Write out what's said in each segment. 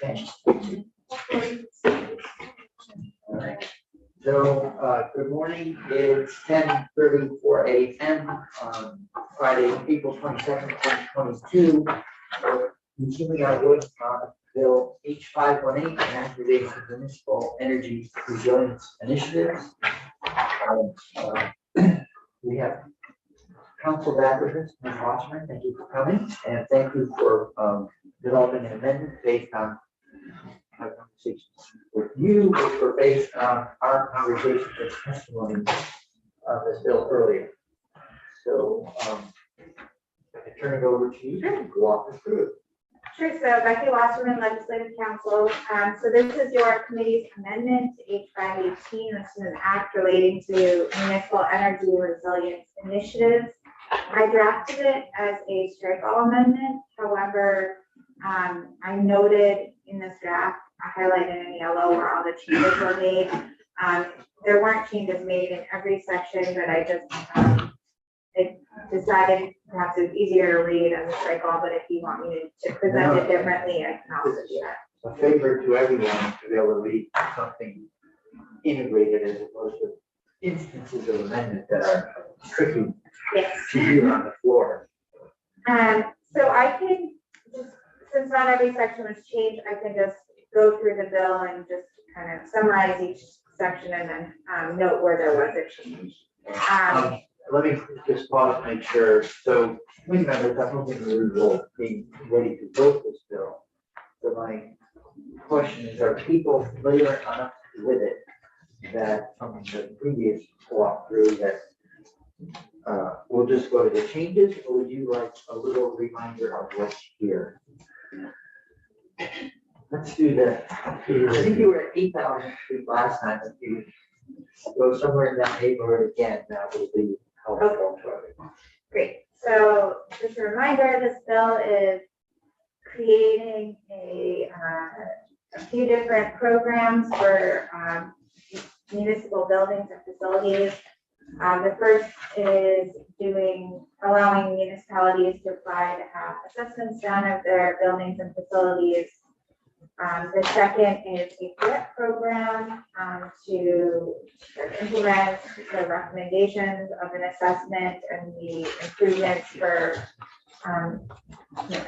Okay. All right. So, good morning. It's 10:34 a.m. on Friday, April 22nd, 2022. Continuing our work on Bill H518 and activating municipal energy resilience initiatives. We have council applicants, Ms. Watchman, thank you for coming, and thank you for developing an amendment based on my conversations with you, which were based on our conversations and testimony of this bill earlier. So I turn it over to you to walk us through it. Sure. So Becky Wasserman, Legislative Counsel. So this is your committee's amendment to H518. This is an act relating to municipal energy resilience initiatives. I drafted it as a strike-all amendment. However, I noted in this draft, I highlighted in yellow where all the changes were made. There weren't changes made in every section, but I just I decided perhaps it's easier to read as a strike-all, but if you want me to present it differently, I can also do that. A favor to everyone to be able to read something integrated as opposed to instances of amendment that are tricky to hear on the floor. So I can just, since not every section was changed, I can just go through the bill and just kind of summarize each section and then note where there was a change. Let me just pause to make sure. So, committee members, I don't think we will be ready to vote this bill. So my question is, are people familiar enough with it that from the previous walkthrough that we'll just go to the changes, or would you like a little reminder of what's here? Let's do that. I think you were at 8,000 feet last time. If you go somewhere in that neighborhood again, that will be helpful. Okay. Great. So just a reminder, this bill is creating a few different programs for municipal buildings and facilities. The first is allowing municipalities to apply to have assessments done of their buildings and facilities. The second is a grant program to implement the recommendations of an assessment and the improvements for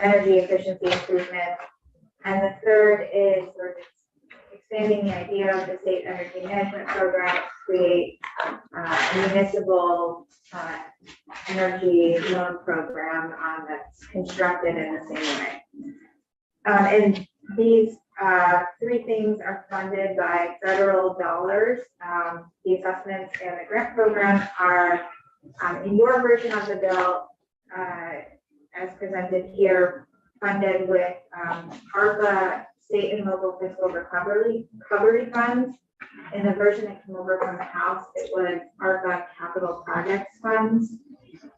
energy efficiency improvements. And the third is sort of expanding the idea of the state energy management program to create a municipal energy loan program that's constructed in the same way. And these three things are funded by federal dollars. The assessments and the grant program are in your version of the bill, as presented here, funded with ARPA, state and local fiscal recovery funds. In the version that came over from the House, it was ARPA capital projects funds.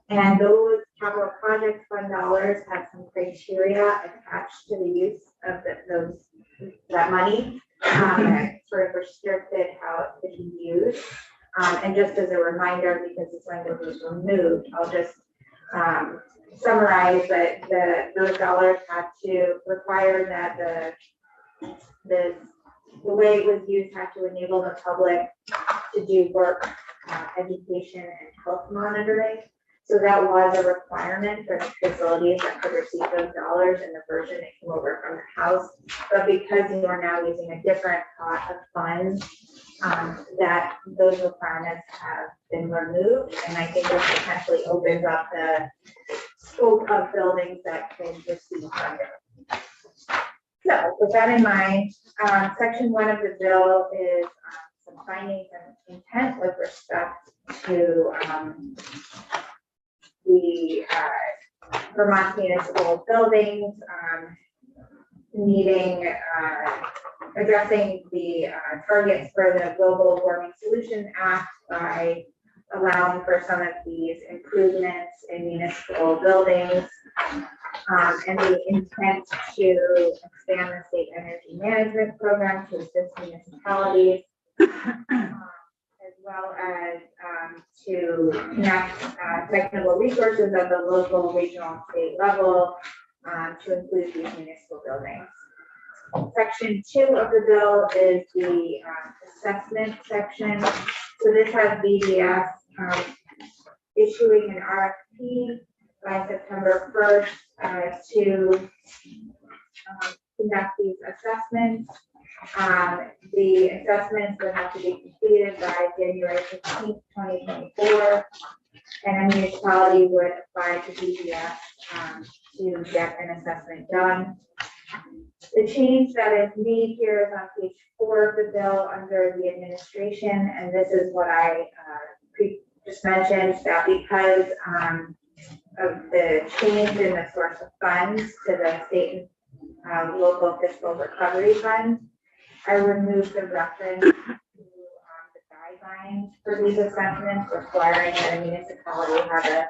And those capital projects fund dollars have some criteria attached to the use of that money, sort of restricted how it could be used. And just as a reminder, because this language was removed, I'll just summarize that those dollars have to require that the way it was used had to enable the public to do work, education, and health monitoring. So that was a requirement for facilities that could receive those dollars in the version that came over from the House. But because you are now using a different pot of funds, that those requirements have been removed. And I think this potentially opens up the scope of buildings that can receive funding. So with that in mind, section 1 of the bill is some findings and intent with respect to the Vermont municipal buildings, addressing the targets for the Global Warming Solution Act by allowing for some of these improvements in municipal buildings, and the intent to expand the state energy management program to assist municipalities, as well as to connect technical resources at the local, regional, and state level to include these municipal buildings. Section 2 of the bill is the assessment section. So this has BDS issuing an RFP by September 1st to conduct these assessments. The assessments will have to be completed by January 15th, 2024, and a municipality would apply to BDS to get an assessment done. The change that is made here is on page 4 of the bill under the administration, and this is what I just mentioned, that because of the change in the source of funds to the state and local fiscal recovery fund, I removed the reference to the guidelines for these assessments requiring that a municipality have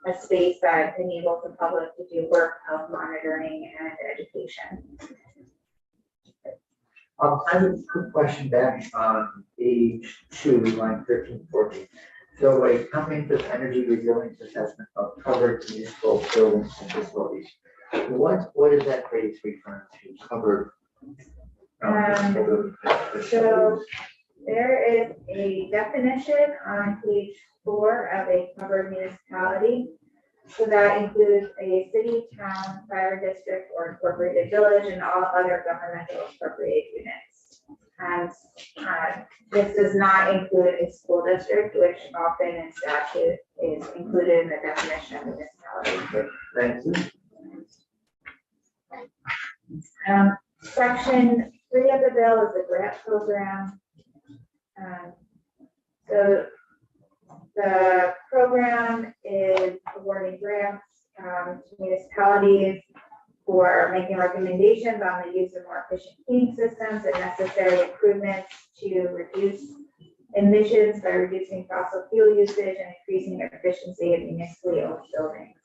a space that enables the public to do work, health monitoring, and education. I have a quick question back on page 2, line 13, 14. So a comprehensive energy resilience assessment of covered municipal buildings and facilities. What is that phrase referring to? Covered. So there is a definition on page 4 of a covered municipality. So that includes a city, town, fire district, or incorporated village, and all other governmental appropriate units. And this does not include a school district, which often in statute is included in the definition of municipality. Thank you. Section 3 of the bill is the grant program. So the program is awarding grants to municipalities for making recommendations on the use of more efficient heating systems and necessary improvements to reduce emissions by reducing fossil fuel usage and increasing the efficiency of municipally owned buildings.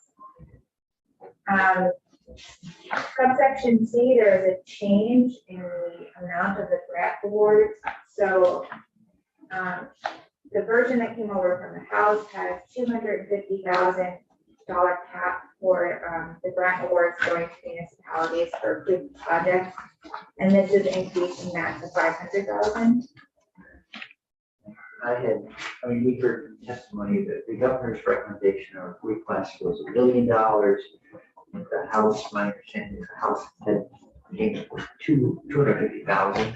Subsection C, there is a change in the amount of the grant awards. So the version that came over from the House has $250,000 cap for the grant awards going to municipalities for approved projects, and this is increasing that to $500,000. We heard testimony that the governor's recommendation or request was $1 million. The House, my understanding is the House had $250,000,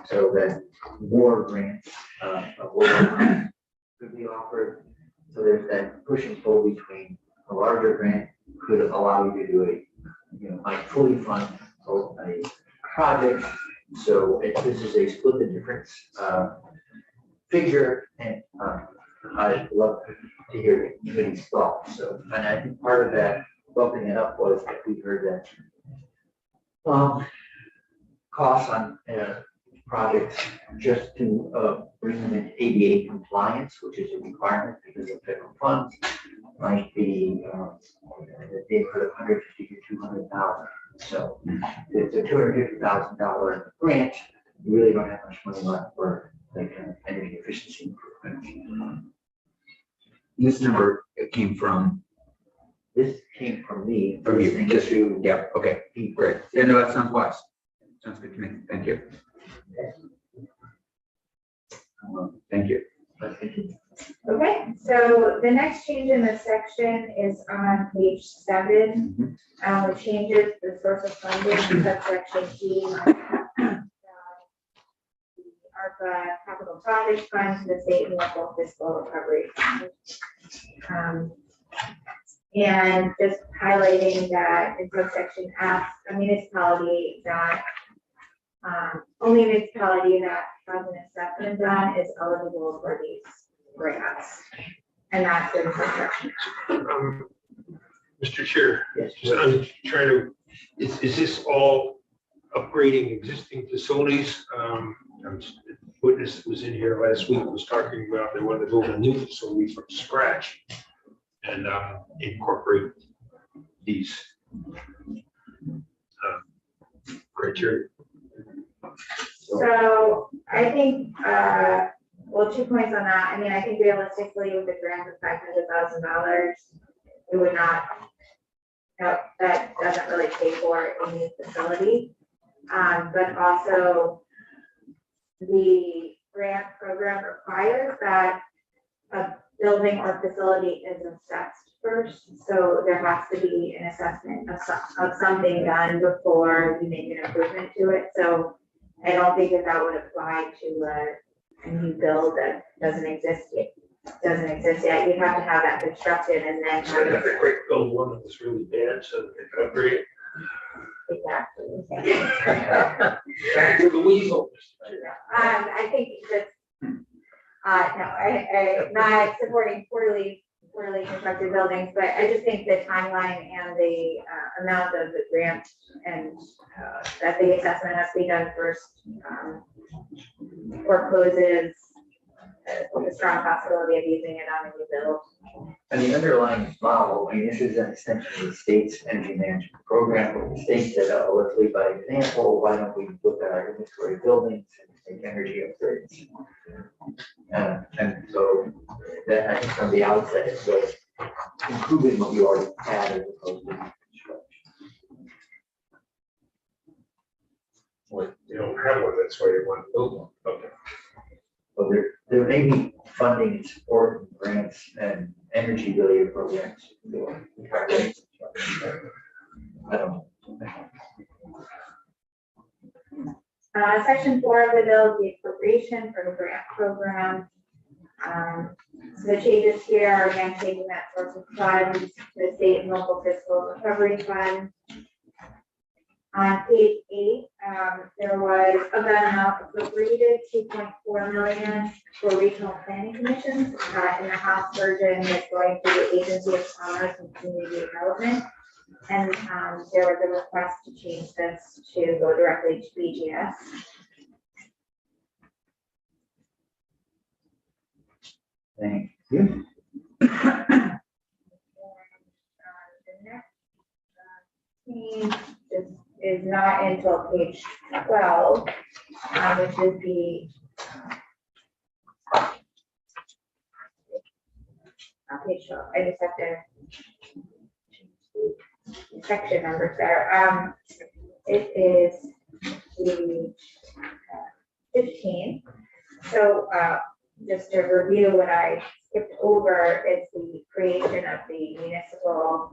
so that war grants could be offered. So there's that push and pull between a larger grant could allow you to do like fully fund a project. So this is a split the difference figure, and I'd love to hear the committee's thoughts. So, and I think part of that bumping it up was that we heard that costs on projects just to bring them into ADA compliance, which is a requirement because of federal funds, might be the neighborhood of 150 to 200,000. So it's a $250,000 grant. You really don't have much money left for like energy efficiency improvement. This number came from. This came from me. From you. Just you. Yeah. Okay. Great. Yeah. No, that sounds wise. Sounds good to me. Thank you. Thank you. Okay, so the next change in this section is on page 7, which changes the source of funding in subsection E. The ARPA capital project fund to the state and local fiscal recovery fund. And just highlighting that in subsection F, a municipality that only a municipality that has an assessment done is eligible for these grants. And that's in subsection F. Mr. Chair, Yes. I'm trying to, is this all upgrading existing facilities? Witness was in here last week, was talking about they wanted to build a new facility from scratch and incorporate these criteria. So I think, well, 2 points on that. I mean, I think realistically with the grant of $500,000, it would not, that doesn't really pay for a new facility. but also the grant program requires that a building or facility is assessed first. So there has to be an assessment of something done before you make an improvement to it. So I don't think that would apply to a new build that doesn't exist yet. You'd have to have that constructed and then So they have to quick build one that was really bad so that they could upgrade it. exactly. Back to the weasel. I think that, no, I'm not supporting poorly constructed buildings, but I just think the timeline and the amount of the grant and that the assessment has to be done first forecloses the strong possibility of using it on a new build. And the underlying model, I mean, this is an extension of the state's energy management program, where the state said, oh, let's lead by example, why don't we look at our inventory buildings and make energy upgrades? And so that, I think from the outset, it's was improving what you already had as opposed to construction. Well, you don't have one, that's why you want to build one. Okay. But there may be funding and support and grants and energy related programs for I don't know. Section 4 of the bill, the appropriation for the grant program. So the changes here are again taking that source of funds to the state and local fiscal recovery fund. On page 8, there was of that amount appropriated 2.4 million for regional planning commissions. In the House version, it's going to the Agency of Commerce and Community Development. And there was a request to change this to go directly to BGS. Thank you. The next change is not until page 12, which is the page 12. I just have to section numbers there. It is the 15. So just to review what I skipped over, it's the creation of the municipal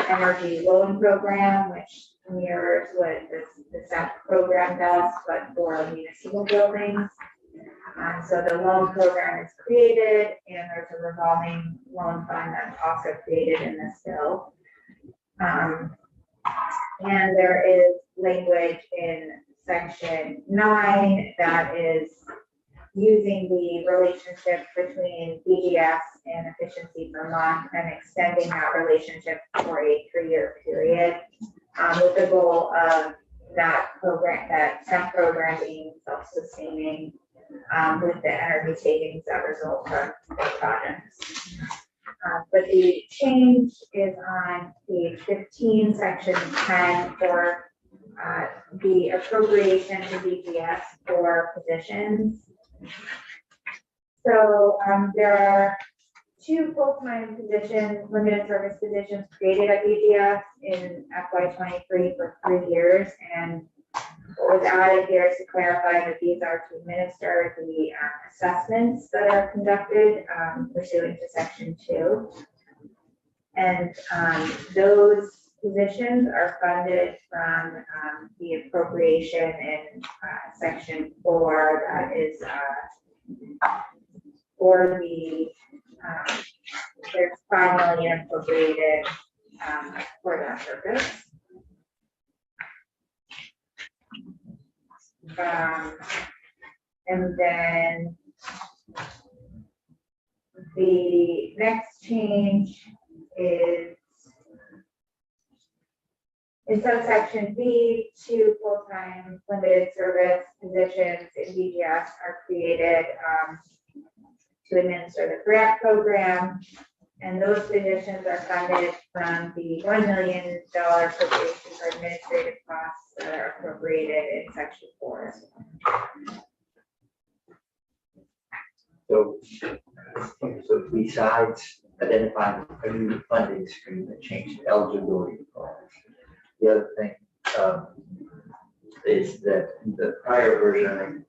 energy loan program, which mirrors what the SAP program does, but for municipal buildings. So the loan program is created, and there's a revolving loan fund that's also created in this bill. And there is language in section 9 that is using the relationship between BGS and Efficiency Vermont and extending that relationship for a 3-year period, with the goal of that program, that STEM program being self-sustaining with the energy savings that result from the projects. But the change is on page 15, section 10 for the appropriation to BGS for positions. So there are 2 full-time positions, limited service positions created at BGS in FY23 for 3 years. And what was added here is to clarify that these are to administer the assessments that are conducted pursuant to section 2. And those positions are funded from the appropriation in section 4 that is for the there's 5 million appropriated for that purpose. And then the next change is in subsection B, 2 full-time limited service positions in BGS are created to administer the grant program. And those positions are funded from the $1 million appropriation for administrative costs that are appropriated in section 4 as well. So besides identifying a new funding stream that changed eligibility requirements, the other thing is that the prior version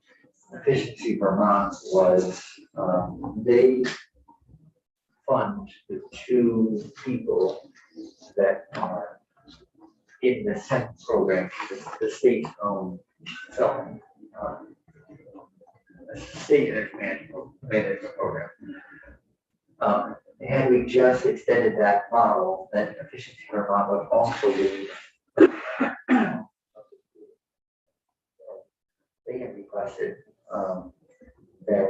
of Efficiency Vermont was, they fund the two people that are in the SENT program, the state's own self, state management program. And we just extended that model, then Efficiency Vermont would also be. They have requested that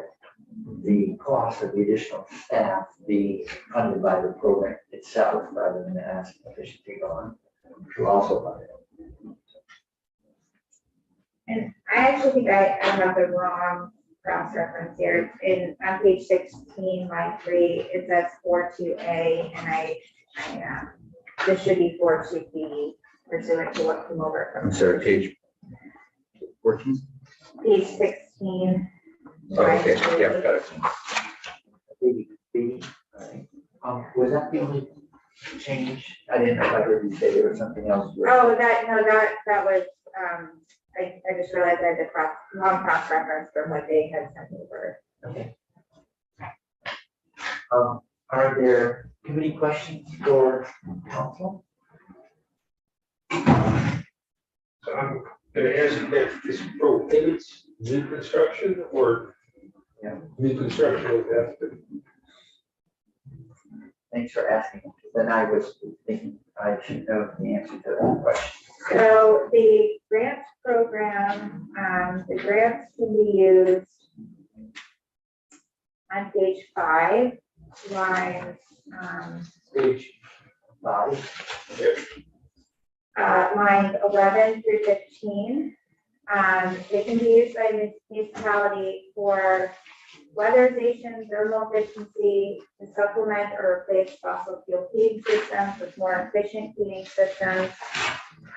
the cost of the additional staff be funded by the program itself rather than ask Efficiency Vermont to also fund it. And I actually think I have the wrong cross-reference here. On page 16, line 3, it says 4.2a, and this should be 4.2b, pursuant to what came over I'm from sorry, page 14? page 16. Oh, okay, line 3. yeah, got it. Was that the only change? I didn't know if I heard you say there was something else. Oh, that was, I just realized I had the wrong cross-reference from what they had sent over. Okay. Are there committee questions for council? So I'm gonna ask if this prohibits new construction or new construction would have to. Thanks for asking. Then I was thinking I should know the answer to that question. So the grant program, the grants can be used on page 5, lines Page 5. lines 11 through 15. They can be used by municipality for weatherization, thermal efficiency, to supplement or replace fossil fuel heating systems with more efficient heating systems,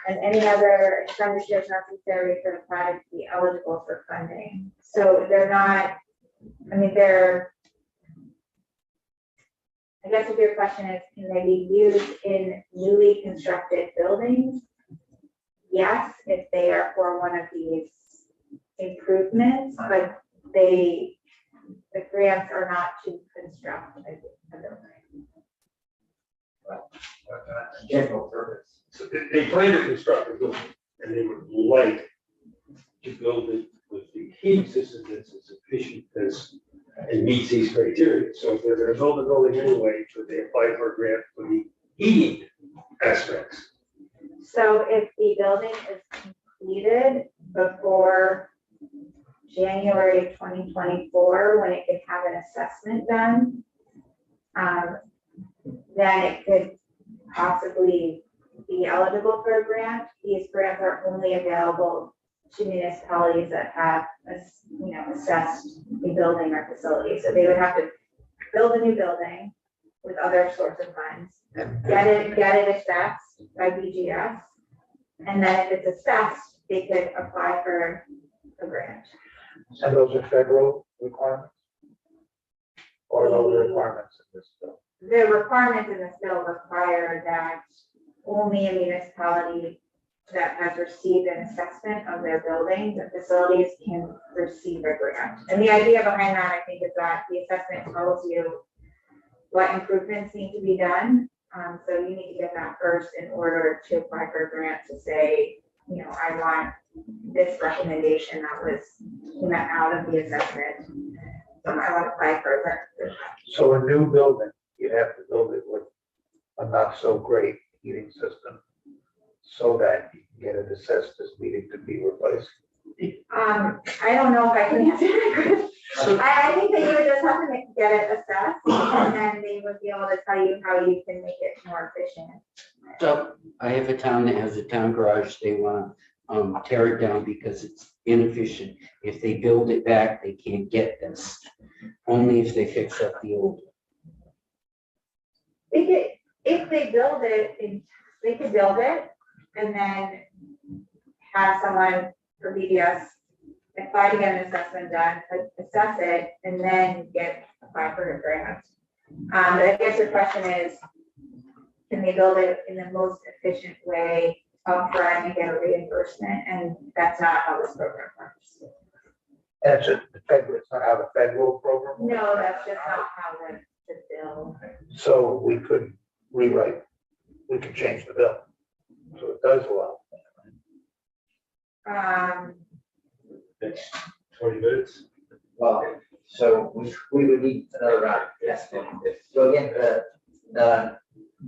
and any other expenditures necessary for the project to be eligible for funding. So they're not, I guess if your question is, can they be used in newly constructed buildings? Yes, if they are for one of these improvements, but the grants are not to construct a building. General purpose. So they plan to construct a building and they would like to build it with the heating system that's as efficient as and meets these criteria. So if they're gonna build a building anyway, should they apply for a grant for the heating aspects? So if the building is completed before January 2024, when it could have an assessment done, then it could possibly be eligible for a grant. These grants are only available to municipalities that have, assessed a building or facility. So they would have to build a new building with other sorts of funds, get it assessed by BGS, and then if it's assessed, they could apply for a grant. And those are federal requirements? Or those are requirements in this bill? The requirements in this bill require that only a municipality that has received an assessment of their buildings and facilities can receive a grant. And the idea behind that, I think, is that the assessment tells you what improvements need to be done. So you need to get that first in order to apply for a grant to say, I want this recommendation that was out of the assessment. I want to apply for a grant. So a new building, you have to build it with a not so great heating system so that you can get it assessed as needing to be replaced. I don't know if I can answer that question. I think that you would just have to get it assessed, and then they would be able to tell you how you can make it more efficient. So I have a town that has a town garage. They want to tear it down because it's inefficient. If they build it back, they can't get this. Only if they fix up the old. If they build it, they could build it and then have someone for BDS apply to get an assessment done, assess it, and then apply for a grant. But I guess the question is, can they build it in the most efficient way upfront and get a reimbursement, and that's not how this program works. That's the federal, it's not how the federal program works. No, that's just not how the bill. So we could rewrite, we could change the bill. So it does allow. Next 20 minutes. Well, so we would need another round. Yes. So again, the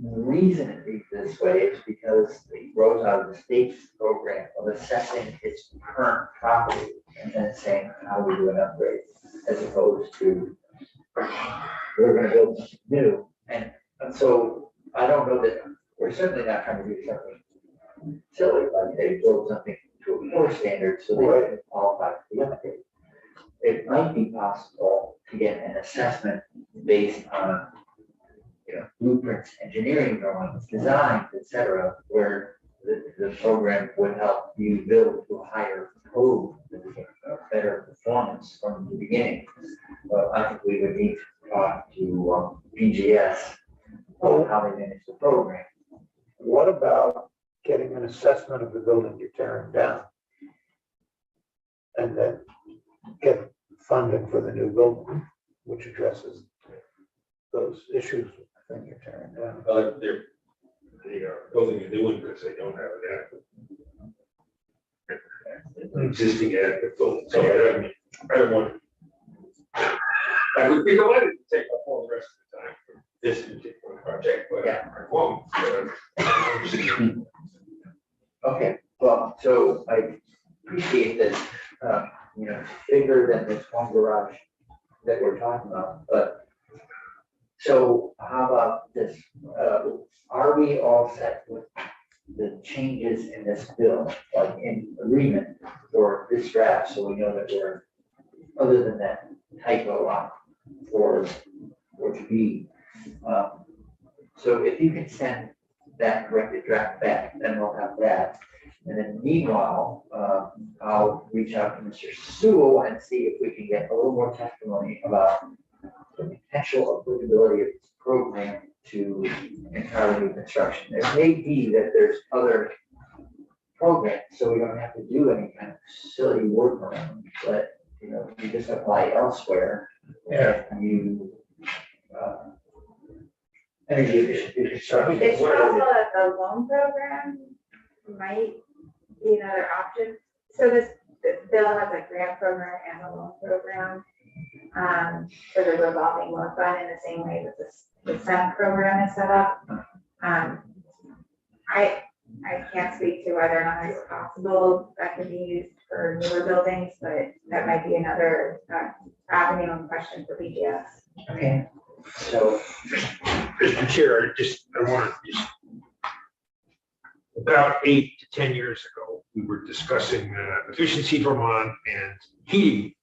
reason it reads this way is because it grows out of the state's program of assessing its current property and then saying, how do we do an upgrade? As opposed to, we're gonna build something new. And so I don't know that, we're certainly not trying to do something silly, like they build something to a poor standard so they can qualify for the upgrade. It might be possible to get an assessment based on, blueprints, engineering drawings, designs, et cetera, where the program would help you build to a higher code, a better performance from the beginning. But I think we would need to talk to PGS on how they manage the program. What about getting an assessment of the building you're tearing down? And then get funding for the new building, which addresses those issues with the thing you're tearing down. They're building a new one because they don't have an existing adequate building. So I don't want. I would be delighted to take up all the rest of the time for this particular project, but I won't. Okay, well, so I appreciate this, bigger than this one garage that we're talking about, but so how about this? Are we all set with the changes in this bill, like in agreement for this draft, so we know that we're, other than that typo on or to be. So if you can send that corrected draft back, then we'll have that. And then meanwhile, I'll reach out to Mr. Sewell and see if we can get a little more testimony about the potential applicability of this program to entirely new construction. It may be that there's other programs, so we don't have to do any kind of silly workaround, but you just apply elsewhere. Yeah. And you, energy efficient construction. It's possible that the loan program might be another option. So this bill has a grant program and a loan program for the revolving loan fund in the same way that the SEM program is set up. I can't speak to whether or not it's possible that can be used for newer buildings, but that might be another avenue and question for BGS. Okay, so, Mr. Chair, I want to just, about 8 to 10 years ago, we were discussing efficiency Vermont and heating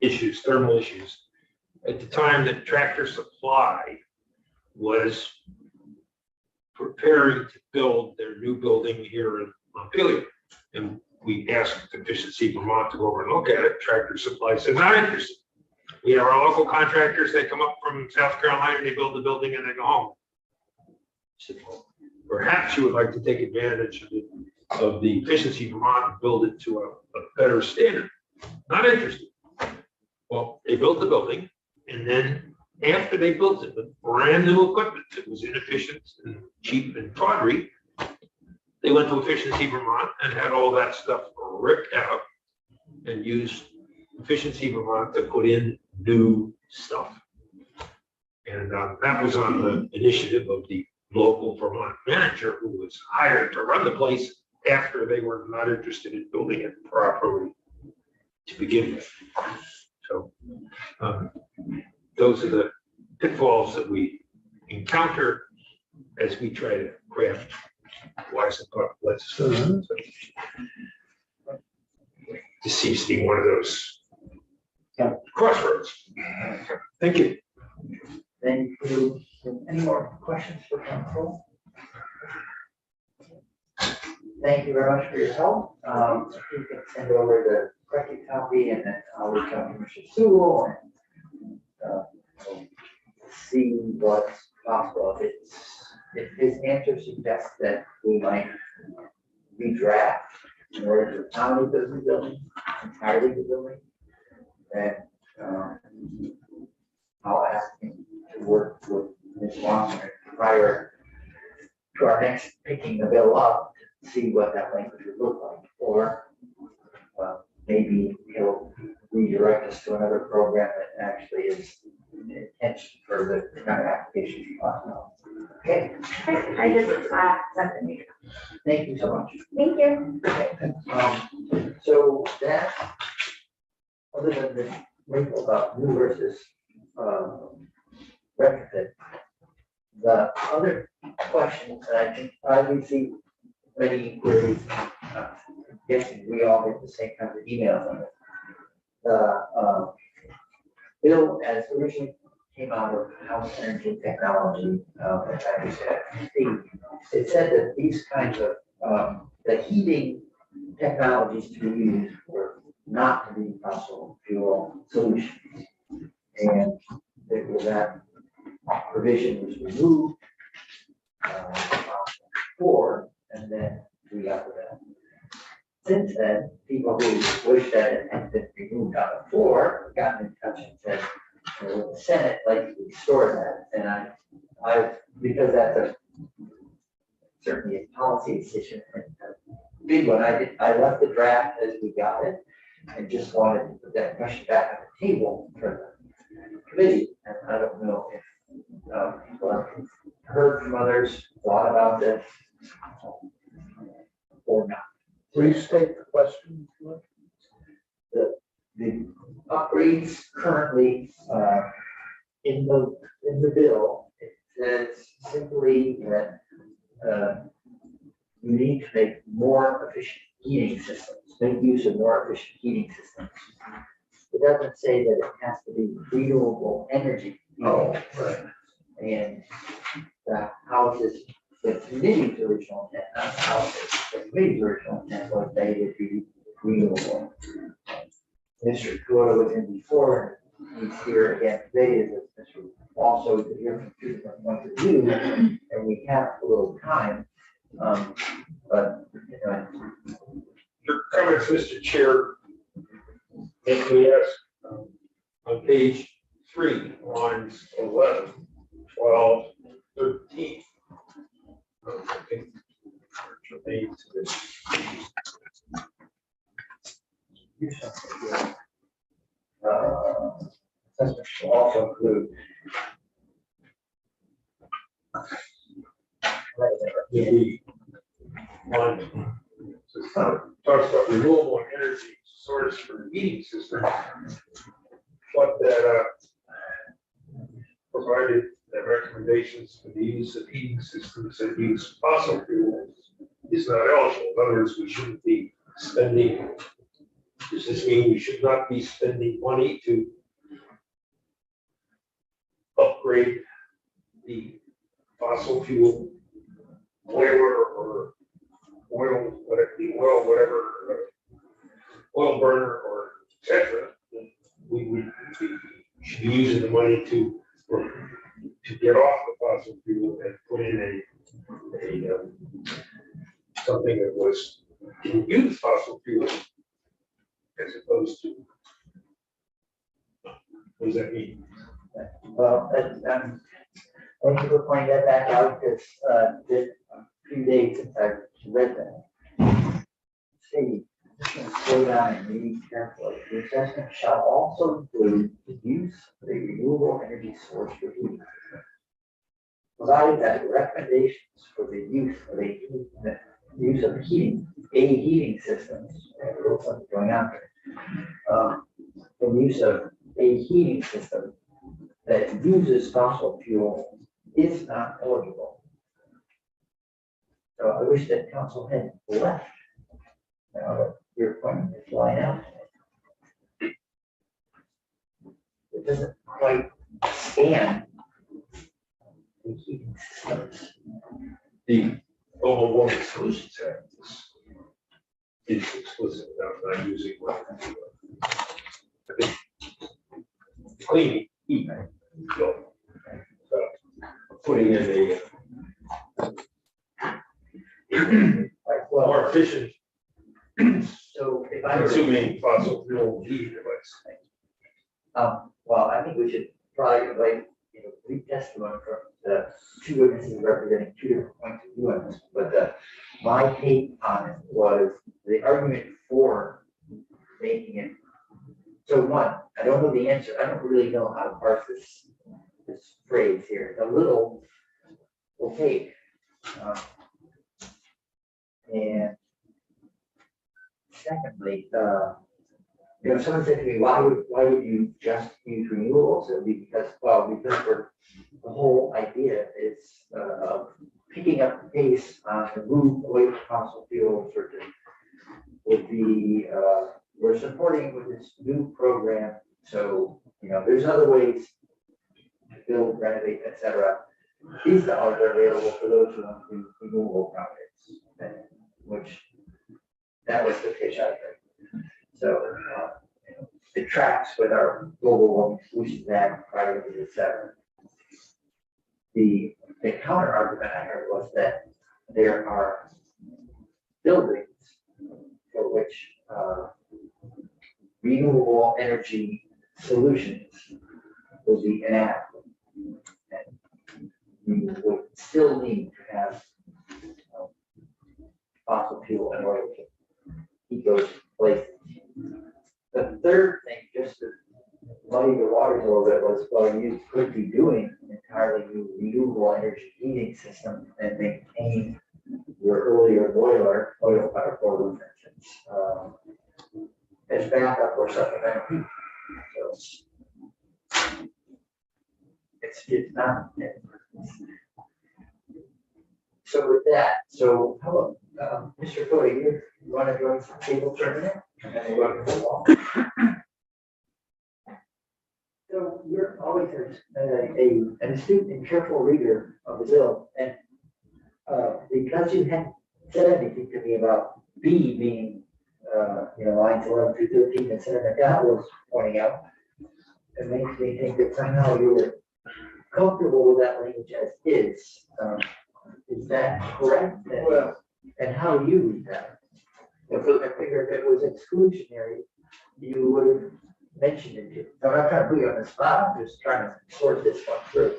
issues, thermal issues. At the time that Tractor Supply was preparing to build their new building here in Montpelier. And we asked Efficiency Vermont to go over and look at it. Tractor Supply said, not interested. We have our local contractors, they come up from South Carolina, they build the building and they go home. I said, well, perhaps you would like to take advantage of the Efficiency Vermont and build it to a better standard. Not interested. Well, they built the building, and then after they built it with brand new equipment that was inefficient and cheap and tawdry, they went to Efficiency Vermont and had all that stuff ripped out and used Efficiency Vermont to put in new stuff. And that was on the initiative of the local Vermont manager who was hired to run the place after they were not interested in building it properly to begin with. So those are the pitfalls that we encounter as we try to craft wise and thoughtful legislation. This seems to be one of those crossroads. Thank you. thank you. Any more questions for council? Thank you very much for your help. You can send over the corrected copy and then I'll reach out to Mr. Sewell and see what's possible. If it's if his answer suggests that we might redraft in order to accommodate those new buildings, entirely the building, then, I'll ask him to work with Ms. Lawson prior to our next picking the bill up, to see what that language would look like, or, maybe he'll redirect us to another program that actually is intention for the kind of application you want to know. Okay, I just, sent the thank you so much. Thank you. Okay, so that, other than the wrinkle about new versus, retrofit, the other questions that I think I received many inquiries, guessing we all get the same kinds of emails on it. The, bill as originally came out of House Energy Technology, as I understand, it said that these kinds of, the heating technologies to be used were not to be fossil fuel solutions. And that provision was removed, for, and then we got to that. Since then, people who wish that it had been removed out of four, gotten in touch and said, the Senate like to restore that, and I, because that's a certainly a policy decision, and a big one, I left the draft as we got it, and just wanted to put that question back on the table for the committee, and I don't know if, people have heard from others, thought about this, or not. Please state the question. The upgrades currently, in the bill, it says simply that, you need to make more efficient heating systems, make use of more efficient heating systems. It doesn't say that it has to be renewable energy. Oh, right. And the houses, the committee's original intent, not the houses, the committee's original intent was they would be renewable. Mr. Kuota was in before, and he's here again today, as Mr. Also to hear from two different points of view, and we have a little time. But, you know, Your comments, Mr. Chair, make me ask, on page 3, lines 11, 12, 13. I think related to this. assessments will also include. The one talks about renewable energy source for the heating system, but that provided that recommendations for the use of heating systems that use fossil fuels is not eligible. In other words, we shouldn't be spending. Does this mean we should not be spending money to upgrade the fossil fuel boiler or oil, oil burner or et cetera? We should be using the money to get off the fossil fuel and put in something that was can use fossil fuel as opposed to, what does that mean? Well, thank you for pointing that back out, because a few days since I read that. See, just going to slow down and read carefully. The assessment shall also include the use of a renewable energy source for heating. Provided that the recommendations for the use of a heating systems, I have a little something going on here. The use of a heating system that uses fossil fuel is not eligible. So I wish that council had left. Now that your point is line out. It doesn't quite stand the heating systems. The Global Warming Solutions Act is explicit about not using cleaning heat. So, putting in fossil fuel heating device. Well, I think we should probably like, read testimony from the two witnesses representing two different points of view on this. But my take on it was the argument for making it. So one, I don't know the answer. I don't really know how to parse this phrase here. It's a little opaque. And secondly, someone said to me, why would you just use renewables? It would be because for the whole idea is picking up the pace on the move away from fossil fuels would be we're supporting with this new program. So, there's other ways to build, renovate, etc. These dollars are available for those who want to do renewable projects, which that was the pitch, I think. So it tracks with our global warming solutions act, priorities, etc. The counter argument I heard was that there are buildings for which renewable energy solutions will be inadequate. And we would still need to have fossil fuel in order to keep those places. The third thing, just to muddy the waters a little bit, was, you could be doing an entirely new renewable energy heating system and maintain your earlier boiler, oil fire boiler, for instance, as backup or supplemental heat. So it's not. So with that, how about Mr. Cody, you want to join some table tournament? And then we'll go to the wall. So you're always an astute and careful reader of the bill, and because you hadn't said anything to me about B being, lines 11 through 13, and Senator McDowell was pointing out, it makes me think that somehow you were comfortable with that language as is. Is that correct? And how do you read that? I figure if it was exclusionary, you would have mentioned it. So I'm not trying to put you on the spot, I'm just trying to sort this one through.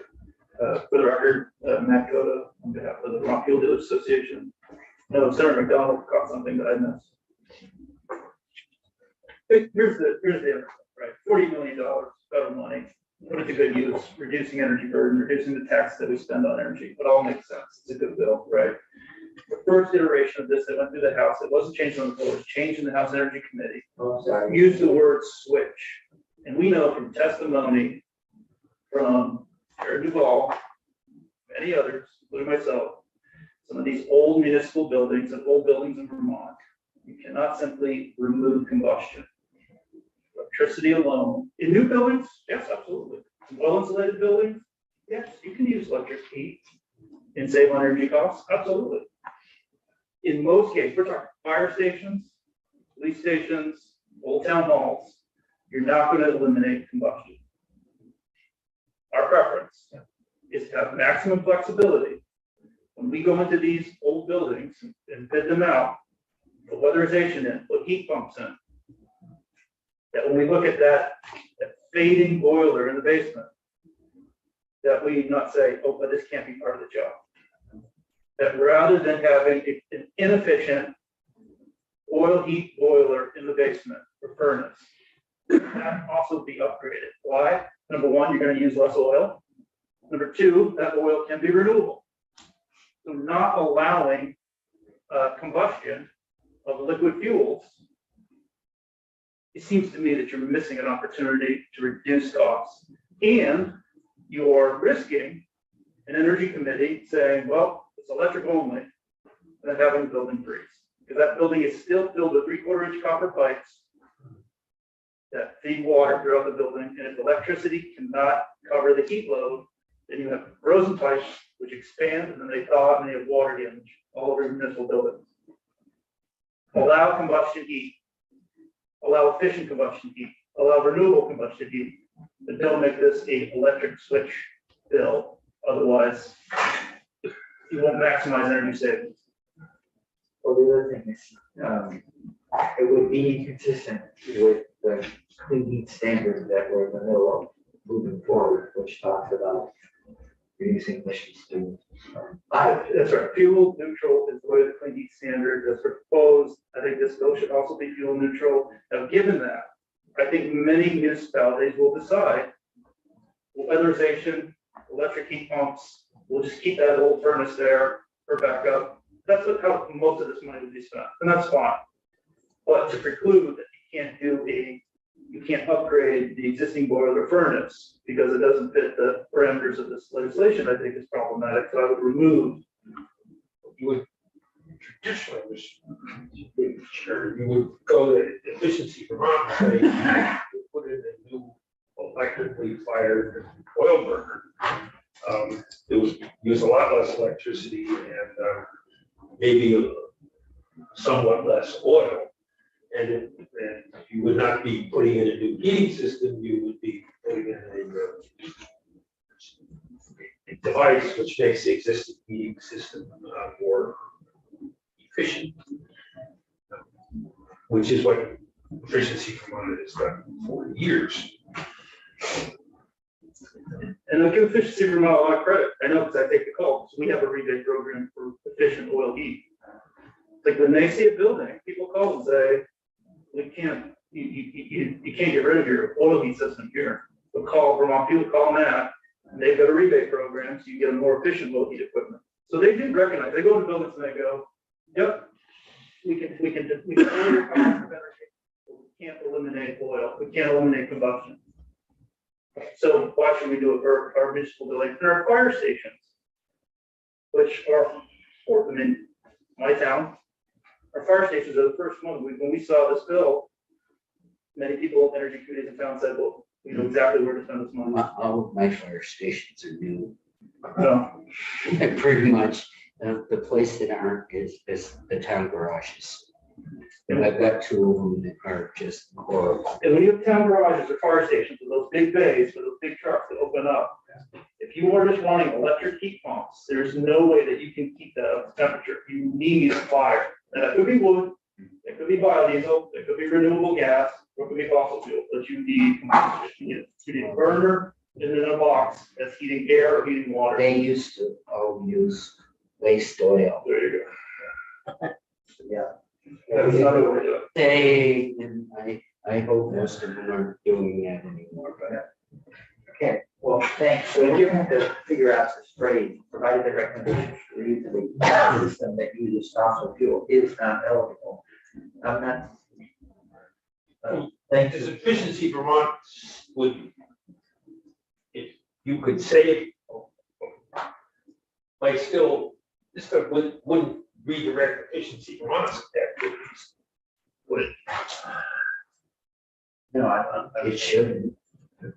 For the record, Matt Cota, on behalf of the Vermont Fuel Dealers Association. No, Senator McDonald caught something that I missed. Here's the answer, right? $40 million federal money, put it to good use, reducing energy burden, reducing the tax that we spend on energy. It all makes sense. It's a good bill, right? The first iteration of this that went through the House, it wasn't changed on the floor, it was changed in the House Energy Committee. Oh, I'm sorry. Used the word switch. And we know from testimony from Jared Duvall, many others, including myself, some of these old municipal buildings and old buildings in Vermont, you cannot simply remove combustion. Electricity alone. In new buildings, yes, absolutely. In well-insulated buildings, yes, you can use electric heat and save on energy costs, absolutely. In most cases, we're talking fire stations, police stations, old town halls, you're not going to eliminate combustion. Our preference is to have maximum flexibility. When we go into these old buildings and bid them out, put weatherization in, put heat pumps in, that when we look at that fading boiler in the basement, that we not say, oh, but this can't be part of the job. That rather than having an inefficient oil heat boiler in the basement or furnace, that also be upgraded. Why? Number one, you're going to use less oil. Number two, that oil can be renewable. So not allowing combustion of liquid fuels, it seems to me that you're missing an opportunity to reduce costs. And you're risking an energy committee saying, well, it's electric only, and then having the building freeze. Because that building is still filled with 3/4 inch copper pipes that feed water throughout the building. And if electricity cannot cover the heat load, then you have frozen pipes which expand and then they thaw and they have water damage all over municipal buildings. Allow combustion heat, allow efficient combustion heat, allow renewable combustion heat, but don't make this an electric switch bill. Otherwise, you won't maximize energy savings. Well, the other thing is, it would be consistent with the clean heat standard that we're in the middle of moving forward, which talks about reducing emissions to. That's right, fuel neutral is the way the clean heat standard is proposed. I think this bill should also be fuel neutral. Now, given that, I think many municipalities will decide, weatherization, electric heat pumps, we'll just keep that old furnace there for backup. That's how most of this money would be spent, and that's fine. But to preclude that you can't upgrade the existing boiler furnace because it doesn't fit the parameters of this legislation, I think is problematic. So I would remove. You would traditionally, sure, you would go to efficiency Vermont and say, put in a new electrically fired oil burner. It would use a lot less electricity and maybe somewhat less oil. And you would not be putting in a new heating system, you would be putting in a device which makes the existing heating system more efficient, which is what efficiency Vermont has done for years. And I give efficiency Vermont a lot of credit. I know because I take the calls. We have a rebate program for efficient oil heat. Like when they see a building, people call and say, we can't, you can't get rid of your oil heat system here. But call Vermont Fuel, call Matt, and they've got a rebate program, so you get a more efficient oil heat equipment. So they do recognize, they go to buildings and they go, yep, we can lower your cost of energy. We can't eliminate oil, we can't eliminate combustion. So why should we do it for our municipal buildings and our fire stations, which are, I mean, my town, our fire stations are the first one. When we saw this bill, many people in energy committees in town said, well, we know exactly where to spend this money. All of my fire stations are new. So, Pretty much, the place that aren't is the town garages. And I've got two of them that are just horrible. and when you have town garages or fire stations with those big bays, with those big trucks that open up, if you are just running electric heat pumps, there's no way that you can keep that up to temperature. You need fire. And that could be wood, it could be biodiesel, it could be renewable gas, or it could be fossil fuel, but you need combustion. You need a burner and then a box that's heating air or heating water. They used to all use waste oil. There you go. Yeah. That's another way to do it. And I hope most of them aren't doing that anymore, but. Okay, well, thanks. So we're going to figure out this phrase, provided the recommendation for the use of a system that uses fossil fuel is not eligible. I'm not. Thanks. As efficiency Vermont would, if you could save, like still, this stuff wouldn't redirect efficiency Vermont's activities, would it? No, It shouldn't.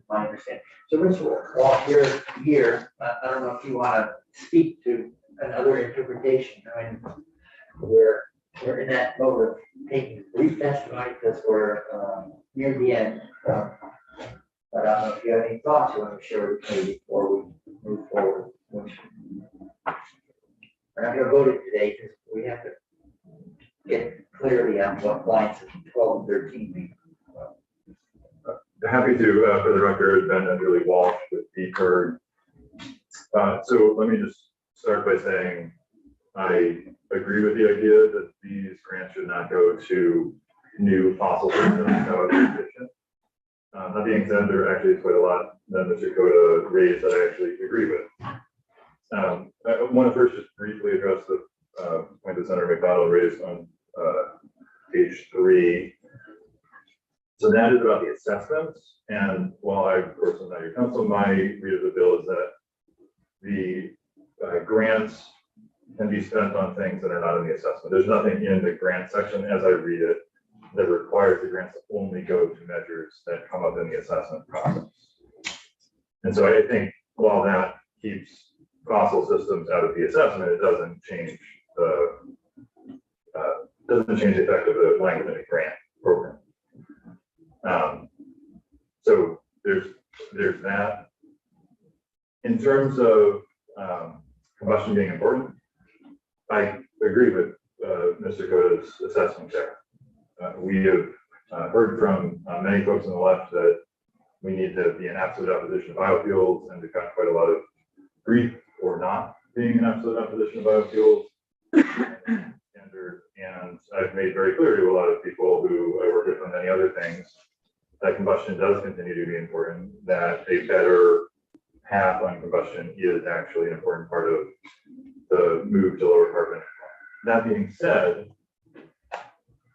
my understanding. So let's walk here. I don't know if you want to speak to another interpretation. I mean, we're in that mode of taking brief testimony because we're near the end. But I don't know if you have any thoughts you want to share with me before we move forward. We're not going to vote it today because we have to get clarity on what lines of 12 and 13 mean. Happy to, for the record, Ben and Julie Walsh with Deeper. So let me just start by saying I agree with the idea that these grants should not go to new fossil systems that would be efficient. That being said, there actually is quite a lot that Mr. Cota raised that I actually agree with. I want to first just briefly address the point that Senator McDonald raised on page 3. So that is about the assessments. And while I, of course, am not your counsel, my read of the bill is that the grants can be spent on things that are not in the assessment. There's nothing in the grant section, as I read it, that requires the grants to only go to measures that come up in the assessment process. And so I think while that keeps fossil systems out of the assessment, it doesn't change the effect of the language in the grant program. So there's that. In terms of combustion being important, I agree with Mr. Cota's assessment there. We have heard from many folks on the left that we need to be in absolute opposition to biofuels, and we've got quite a lot of grief for not being in absolute opposition to biofuels. And I've made very clear to a lot of people who I work with on many other things that combustion does continue to be important, that a better path on combustion is actually an important part of the move to lower carbon. That being said,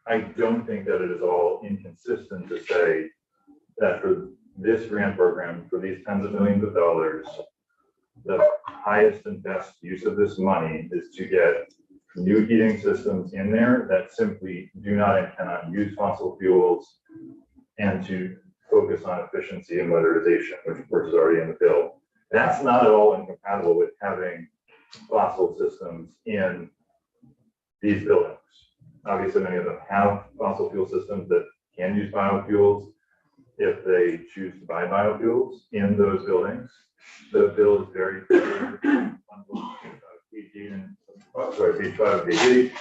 I don't think that it is all inconsistent to say that for this grant program, for these tens of millions of dollars, the highest and best use of this money is to get new heating systems in there that simply do not and cannot use fossil fuels, and to focus on efficiency and weatherization, which of course is already in the bill. That's not at all incompatible with having fossil systems in these buildings. Obviously, many of them have fossil fuel systems that can use biofuels if they choose to buy biofuels in those buildings. The bill is very clear on page 5 of page 8,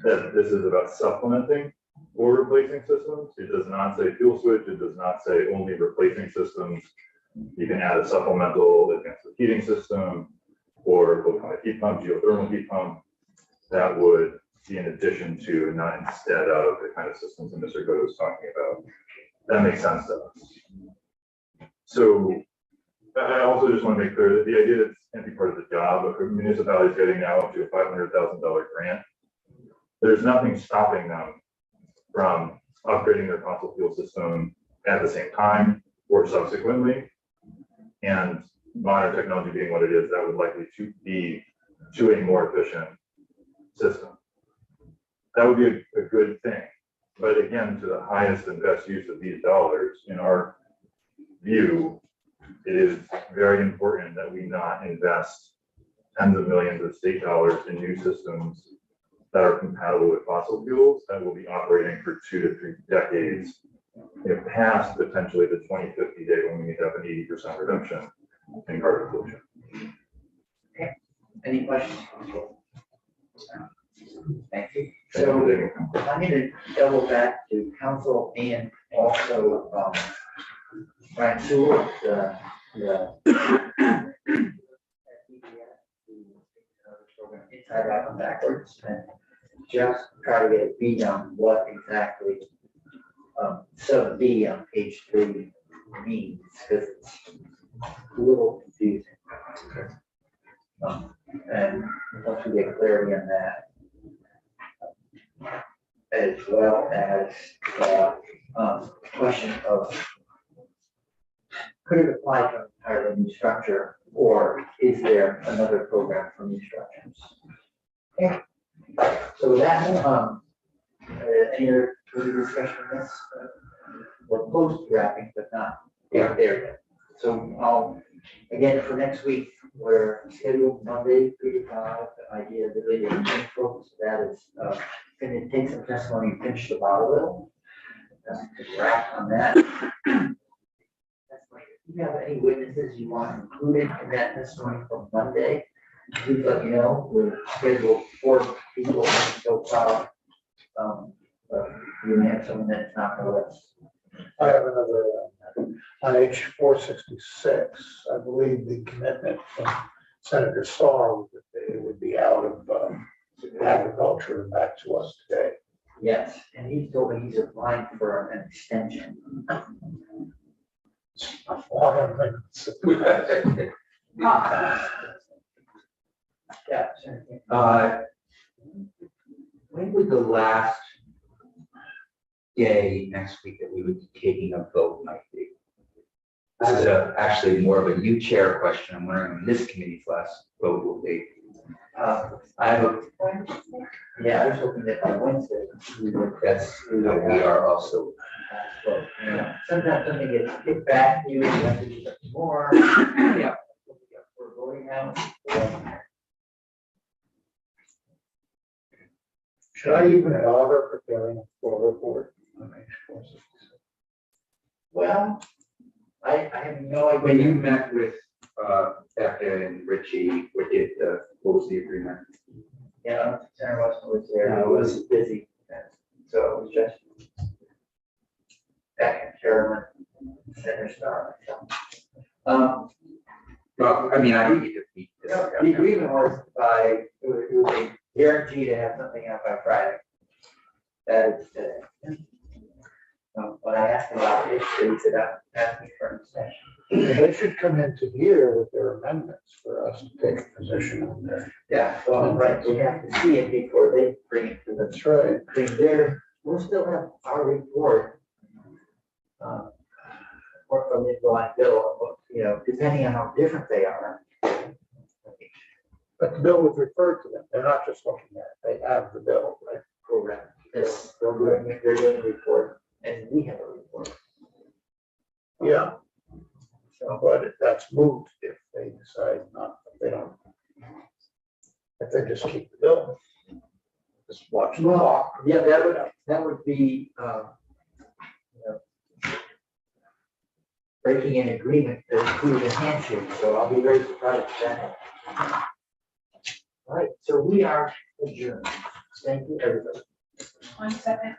that this is about supplementing or replacing systems. It does not say fuel switch. It does not say only replacing systems. You can add a supplemental advanced heating system or low kind of heat pump, geothermal heat pump. That would be in addition to, not instead of, the kind of systems that Mr. Godo was talking about. That makes sense to us. So I also just want to make clear that the idea that this can't be part of the job of municipalities getting now up to a $500,000 grant, there's nothing stopping them from upgrading their fossil fuel system at the same time or subsequently. And modern technology being what it is, that would likely to be to a more efficient system. That would be a good thing. But again, to the highest and best use of these dollars, in our view, it is very important that we not invest tens of millions of state dollars in new systems that are compatible with fossil fuels that will be operating for 2 to 3 decades, past potentially the 2050 date when we have an 80% reduction in carbon pollution. Any questions? Thank you. So I'm going to double back to council and also Brian Sewell, the program inside out and backwards, and just try to get a beat on what exactly sub B on page 3 means, because it's a little confusing. And once we get clarity on that, as well as the question of could it apply to an entirely new structure, or is there another program for new structures? Okay. So with that, any other further discussion on this? We're close to wrapping, but not there yet. So I'll, again, for next week, we're scheduled Monday 3 to 5. The idea really the main focus of that is going to take some testimony and finish the bottle bill. Wrap on that. If you have any witnesses you want included in that testimony from Monday, please let me know. We're scheduled 4 people so far. You may have someone that's not on the list. I have another, on H 466, I believe the commitment from Senator Starr was that they would be out of agriculture and back to us today. Yes, and he told me he's applying for an extension. Yeah. When would the last day next week that we would be taking a vote might be? This is actually more of a you chair question. I'm wondering when this committee's last vote will be. I have a, yeah, I was hoping that by Wednesday. That's, we are also. Sometimes something gets kicked back, you have to do something more. Yeah. We're voting now. Should I even bother preparing a full report on H 466? Well, I have no idea. When you met with Becca and Richie, what was the agreement? Yeah, Senator Weston was there. I was busy, so it was just Beck and Carolyn, Senator Starr. Well, I mean, I think you just need to. The agreement was it was a guarantee to have something out by Friday. That is today. When I asked about it, they said, ask me for an extension. They should come into here with their amendments for us to take a position on there. Yeah, well, right, we have to see it before they bring it to the, That's right. we'll still have our report. Or from the blind bill, you know, depending on how different they are. But the bill was referred to them. They're not just looking at it. They have the bill, right? Correct. Yes. They're doing a report, and we have a report. Yeah, So, but that's moved if they decide not, if they don't. If they just keep the bill. Just watch the well, clock. yeah, that would be, you know, breaking an agreement to include a handshake, so I'll be very surprised if that happens. All right, so we are adjourned. Thank you, everybody. 1 second.